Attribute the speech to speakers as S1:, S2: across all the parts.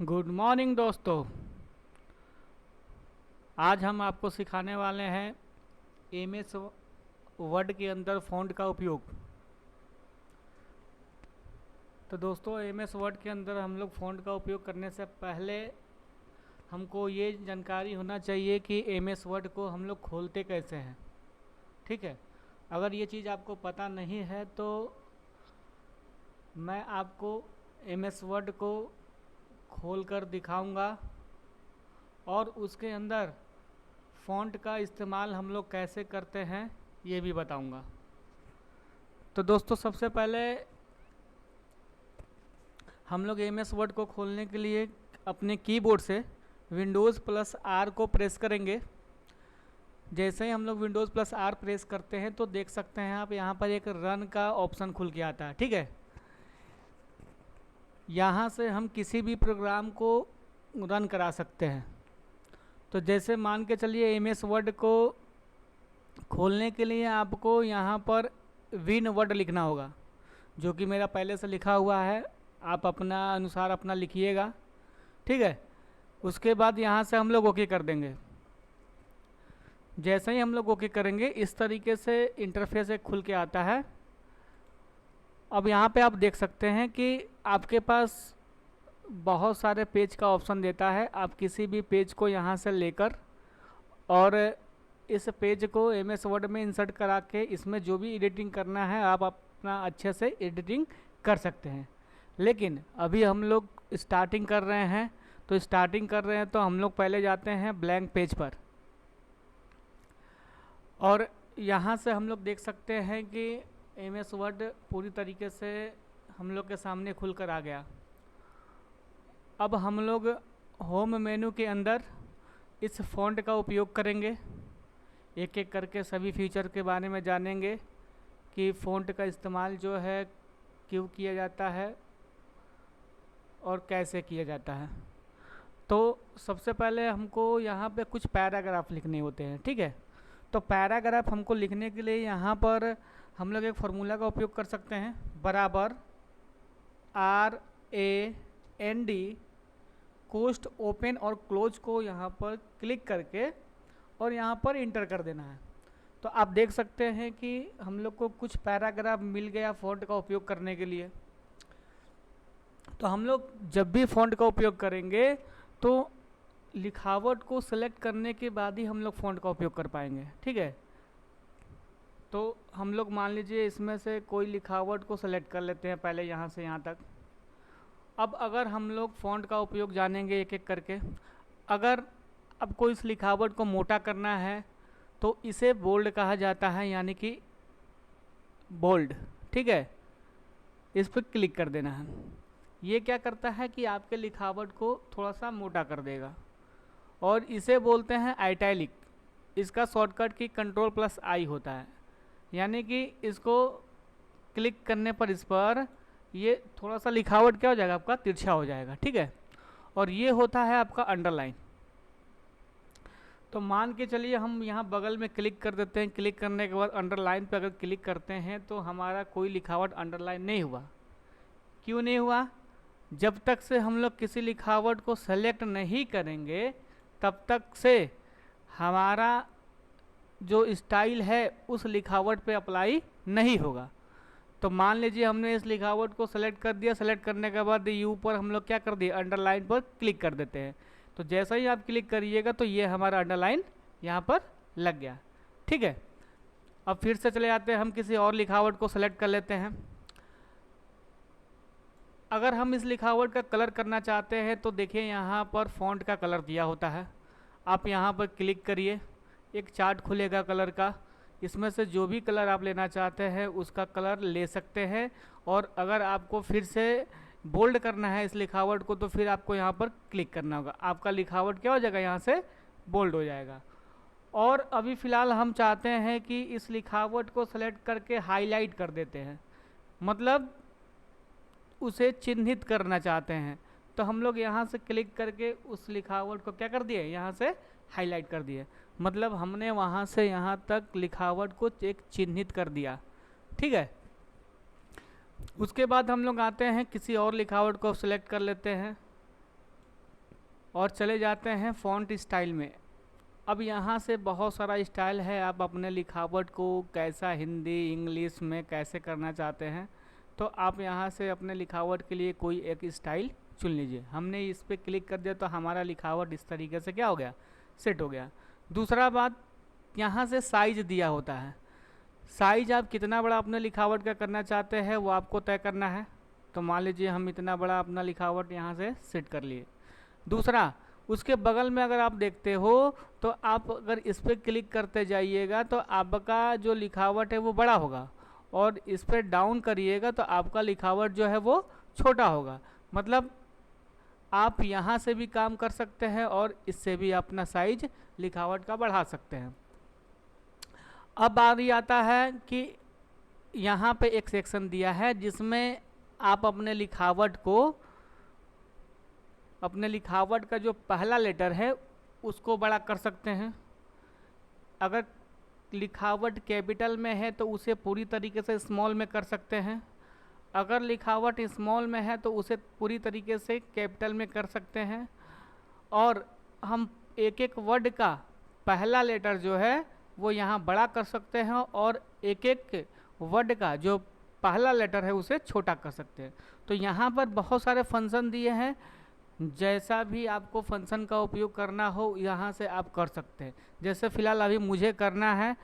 S1: Good morning दोस्तों। आज हम आपको सिखाने वाले हैं एम एस वर्ड के अंदर फ़ॉन्ट का उपयोग। तो दोस्तों, एम एस वर्ड के अंदर हम लोग फ़ॉन्ट का उपयोग करने से पहले हमको ये जानकारी होना चाहिए कि एम एस वर्ड को हम लोग खोलते कैसे हैं। ठीक है, अगर ये चीज़ आपको पता नहीं है तो मैं आपको एम एस वर्ड को खोल कर दिखाऊँगा और उसके अंदर फ़ॉन्ट का इस्तेमाल हम लोग कैसे करते हैं ये भी बताऊंगा। तो दोस्तों, सबसे पहले हम लोग एम एस वर्ड को खोलने के लिए अपने कीबोर्ड से विंडोज़ प्लस आर को प्रेस करेंगे। जैसे ही हम लोग विंडोज़ प्लस आर प्रेस करते हैं तो देख सकते हैं आप, यहाँ पर एक रन का ऑप्शन खुल के आता है। ठीक है, यहाँ से हम किसी भी प्रोग्राम को रन करा सकते हैं। तो जैसे मान के चलिए, एम एस वर्ड को खोलने के लिए आपको यहाँ पर विन वर्ड लिखना होगा, जो कि मेरा पहले से लिखा हुआ है। आप अपना अनुसार अपना लिखिएगा। ठीक है, उसके बाद यहाँ से हम लोग ओके कर देंगे। जैसे ही हम लोग ओके करेंगे, इस तरीके से इंटरफेस एक खुल के आता है। अब यहाँ पे आप देख सकते हैं कि आपके पास बहुत सारे पेज का ऑप्शन देता है। आप किसी भी पेज को यहाँ से लेकर और इस पेज को एम एस वर्ड में इंसर्ट करा के इसमें जो भी एडिटिंग करना है आप अपना अच्छे से एडिटिंग कर सकते हैं। लेकिन अभी हम लोग स्टार्टिंग कर रहे हैं, तो हम लोग पहले जाते हैं ब्लैंक पेज पर और यहाँ से हम लोग देख सकते हैं कि एम एस वर्ड पूरी तरीके से हम लोग के सामने खुल कर आ गया। अब हम लोग होम मेनू के अंदर इस फ़ॉन्ट का उपयोग करेंगे। एक एक करके सभी फीचर के बारे में जानेंगे कि फ़ॉन्ट का इस्तेमाल जो है क्यों किया जाता है और कैसे किया जाता है। तो सबसे पहले हमको यहाँ पे कुछ पैराग्राफ लिखने होते हैं। ठीक है, तो पैराग्राफ हमको लिखने के लिए यहाँ पर हम लोग एक फार्मूला का उपयोग कर सकते हैं, बराबर RAND कोस्ट ओपन और क्लोज को यहाँ पर क्लिक करके और यहाँ पर इंटर कर देना है। तो आप देख सकते हैं कि हम लोग को कुछ पैराग्राफ मिल गया फ़ॉन्ट का उपयोग करने के लिए। तो हम लोग जब भी फ़ॉन्ट का उपयोग करेंगे तो लिखावट को सेलेक्ट करने के बाद ही हम लोग फ़ॉन्ट का उपयोग कर पाएंगे। ठीक है, तो हम लोग मान लीजिए इसमें से कोई लिखावट को सेलेक्ट कर लेते हैं पहले, यहाँ से यहाँ तक। अब अगर हम लोग फ़ॉन्ट का उपयोग जानेंगे एक एक करके। अगर अब कोई इस लिखावट को मोटा करना है तो इसे बोल्ड कहा जाता है, यानी कि बोल्ड। ठीक है, इस पर क्लिक कर देना है। ये क्या करता है कि आपके लिखावट को थोड़ा सा मोटा कर देगा। और इसे बोलते हैं आइटैलिक। इसका शॉर्टकट की Ctrl+I होता है, यानी कि इसको क्लिक करने पर इस पर ये थोड़ा सा लिखावट क्या हो जाएगा, आपका तिरछा हो जाएगा। ठीक है, और ये होता है आपका अंडरलाइन। तो मान के चलिए हम यहाँ बगल में क्लिक कर देते हैं। क्लिक करने के बाद अंडरलाइन पे अगर क्लिक करते हैं तो हमारा कोई लिखावट अंडरलाइन नहीं हुआ। क्यों नहीं हुआ? जब तक से हम लोग किसी लिखावट को सेलेक्ट नहीं करेंगे तब तक से हमारा जो स्टाइल है उस लिखावट पे अप्लाई नहीं होगा। तो मान लीजिए हमने इस लिखावट को सेलेक्ट कर दिया। सेलेक्ट करने के बाद यू पर हम लोग क्या कर दिए, अंडरलाइन पर क्लिक कर देते हैं। तो जैसा ही आप क्लिक करिएगा तो ये हमारा अंडरलाइन यहाँ पर लग गया। ठीक है, अब फिर से चले जाते हैं, हम किसी और लिखावट को सेलेक्ट कर लेते हैं। अगर हम इस लिखावट का कलर करना चाहते हैं तो देखिए यहाँ पर फ़ॉन्ट का कलर दिया होता है। आप यहाँ पर क्लिक करिए, एक चार्ट खुलेगा कलर का। इसमें से जो भी कलर आप लेना चाहते हैं उसका कलर ले सकते हैं। और अगर आपको फिर से बोल्ड करना है इस लिखावट को तो फिर आपको यहाँ पर क्लिक करना होगा। आपका लिखावट क्या हो जाएगा, यहाँ से बोल्ड हो जाएगा। और अभी फ़िलहाल हम चाहते हैं कि इस लिखावट को सेलेक्ट करके हाईलाइट कर देते हैं, मतलब उसे चिन्हित करना चाहते हैं। तो हम लोग यहाँ से क्लिक करके उस लिखावट को क्या कर दिए, यहाँ से हाईलाइट कर दिए। मतलब हमने वहाँ से यहाँ तक लिखावट को एक चिन्हित कर दिया। ठीक है, उसके बाद हम लोग आते हैं किसी और लिखावट को सिलेक्ट कर लेते हैं। और चले जाते हैं फ़ॉन्ट स्टाइल में। अब यहाँ से बहुत सारा स्टाइल है, आप अपने लिखावट को कैसा हिंदी इंग्लिश में कैसे करना चाहते हैं, तो आप यहाँ से अपने लिखावट के लिए कोई एक स्टाइल चुन लीजिए। हमने इस पर क्लिक कर दिया तो हमारा लिखावट इस तरीके से क्या हो गया, सेट हो गया। दूसरा बात, यहाँ से साइज दिया होता है। साइज आप कितना बड़ा अपने लिखावट का करना चाहते हैं वो आपको तय करना है। तो मान लीजिए हम इतना बड़ा अपना लिखावट यहाँ से सेट कर लिए। दूसरा, उसके बगल में अगर आप देखते हो तो आप अगर इस पर क्लिक करते जाइएगा तो आपका जो लिखावट है वो बड़ा होगा, और इस पर डाउन करिएगा तो आपका लिखावट जो है वो छोटा होगा। मतलब आप यहाँ से भी काम कर सकते हैं और इससे भी अपना साइज लिखावट का बढ़ा सकते हैं। अब बारी आता है कि यहाँ पे एक सेक्शन दिया है जिसमें आप अपने लिखावट का जो पहला लेटर है उसको बड़ा कर सकते हैं। अगर लिखावट कैपिटल में है तो उसे पूरी तरीके से स्मॉल में कर सकते हैं। अगर लिखावट स्मॉल में है तो उसे पूरी तरीके से कैपिटल में कर सकते हैं। और हम एक एक वर्ड का पहला लेटर जो है वो यहाँ बड़ा कर सकते हैं, और एक एक वर्ड का जो पहला लेटर है उसे छोटा कर सकते हैं। तो यहाँ पर बहुत सारे फंक्शन दिए हैं, जैसा भी आपको फंक्शन का उपयोग करना हो यहाँ से आप कर सकते हैं। जैसे फ़िलहाल अभी मुझे करना है,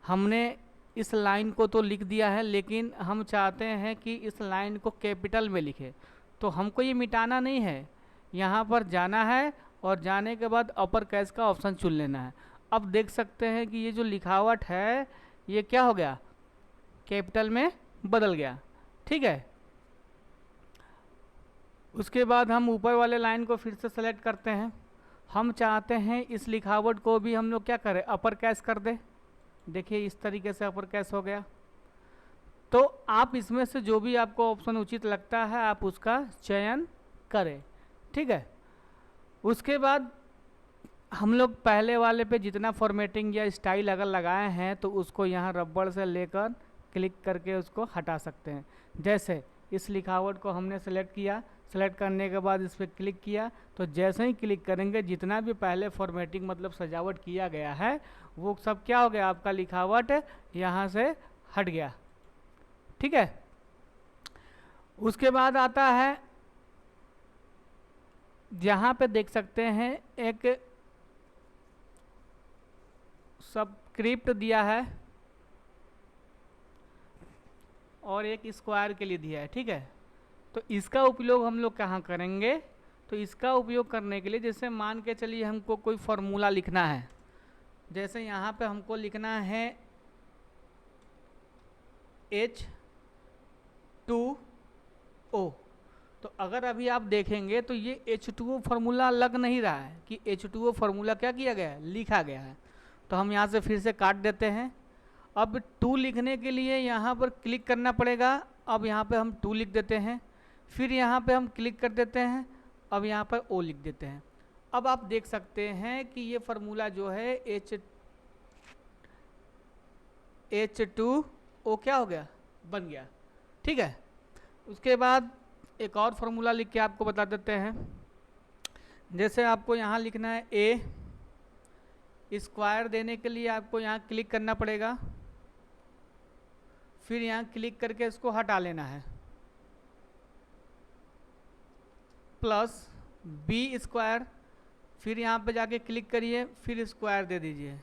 S1: हमने इस लाइन को तो लिख दिया है लेकिन हम चाहते हैं कि इस लाइन को कैपिटल में लिखे, तो हमको ये मिटाना नहीं है, यहाँ पर जाना है और जाने के बाद अपर केस का ऑप्शन चुन लेना है। अब देख सकते हैं कि ये जो लिखावट है ये क्या हो गया, कैपिटल में बदल गया। ठीक है, उसके बाद हम ऊपर वाले लाइन को फिर से सेलेक्ट करते हैं। हम चाहते हैं इस लिखावट को भी हम लोग क्या करें, अपर केस कर दें। देखिए इस तरीके से अपर केस हो गया। तो आप इसमें से जो भी आपको ऑप्शन उचित लगता है आप उसका चयन करें। ठीक है, उसके बाद हम लोग पहले वाले पे जितना फॉर्मेटिंग या स्टाइल अगर लगाए हैं तो उसको यहाँ रबड़ से लेकर क्लिक करके उसको हटा सकते हैं। जैसे इस लिखावट को हमने सेलेक्ट किया, सेलेक्ट करने के बाद इस पर क्लिक किया तो जैसे ही क्लिक करेंगे जितना भी पहले फॉर्मेटिंग मतलब सजावट किया गया है वो सब क्या हो गया, आपका लिखावट यहाँ से हट गया। ठीक है, उसके बाद आता है यहाँ पे देख सकते हैं एक सबस्क्रिप्ट दिया है और एक स्क्वायर के लिए दिया है। ठीक है, तो इसका उपयोग हम लोग कहाँ करेंगे, तो इसका उपयोग करने के लिए जैसे मान के चलिए हमको कोई फार्मूला लिखना है। जैसे यहाँ पे हमको लिखना है H2O, तो अगर अभी आप देखेंगे तो ये H2O फार्मूला लग नहीं रहा है कि H2O फार्मूला क्या किया गया है, लिखा गया है। तो हम यहाँ से फिर से काट देते हैं। अब 2 लिखने के लिए यहाँ पर क्लिक करना पड़ेगा। अब यहाँ पे हम 2 लिख देते हैं, फिर यहाँ पे हम क्लिक कर देते हैं, अब यहाँ पर O लिख देते हैं। अब आप देख सकते हैं कि ये फार्मूला जो है H2O क्या हो गया, बन गया। ठीक है, उसके बाद एक और फार्मूला लिख के आपको बता देते हैं। जैसे आपको यहाँ लिखना है A, स्क्वायर देने के लिए आपको यहाँ क्लिक करना पड़ेगा, फिर यहाँ क्लिक करके इसको हटा लेना है, प्लस B स्क्वायर, फिर यहाँ पे जाके क्लिक करिए, फिर स्क्वायर दे दीजिए,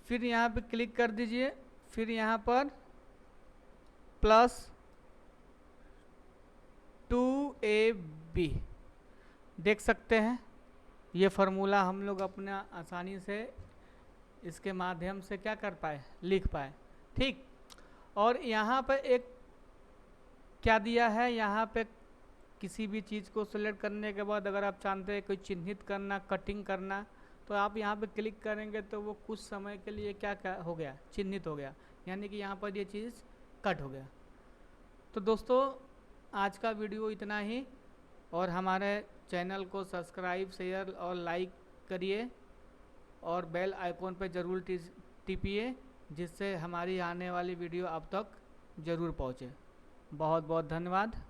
S1: फिर यहाँ पे क्लिक कर दीजिए, फिर यहाँ पर प्लस 2AB। देख सकते हैं ये फार्मूला हम लोग अपना आसानी से इसके माध्यम से क्या कर पाए, लिख पाए। ठीक, और यहाँ पे एक क्या दिया है, यहाँ पे किसी भी चीज़ को सेलेक्ट करने के बाद अगर आप चाहते हैं कोई चिन्हित करना, कटिंग करना, तो आप यहाँ पे क्लिक करेंगे तो वो कुछ समय के लिए क्या क्या हो गया, चिन्हित हो गया, यानी कि यहाँ पर ये चीज़ कट हो गया। तो दोस्तों आज का वीडियो इतना ही, और हमारे चैनल को सब्सक्राइब, शेयर और लाइक करिए और बेल आइकॉन पर ज़रूर टिपिए जिससे हमारी आने वाली वीडियो आप तक ज़रूर पहुँचे। बहुत बहुत धन्यवाद।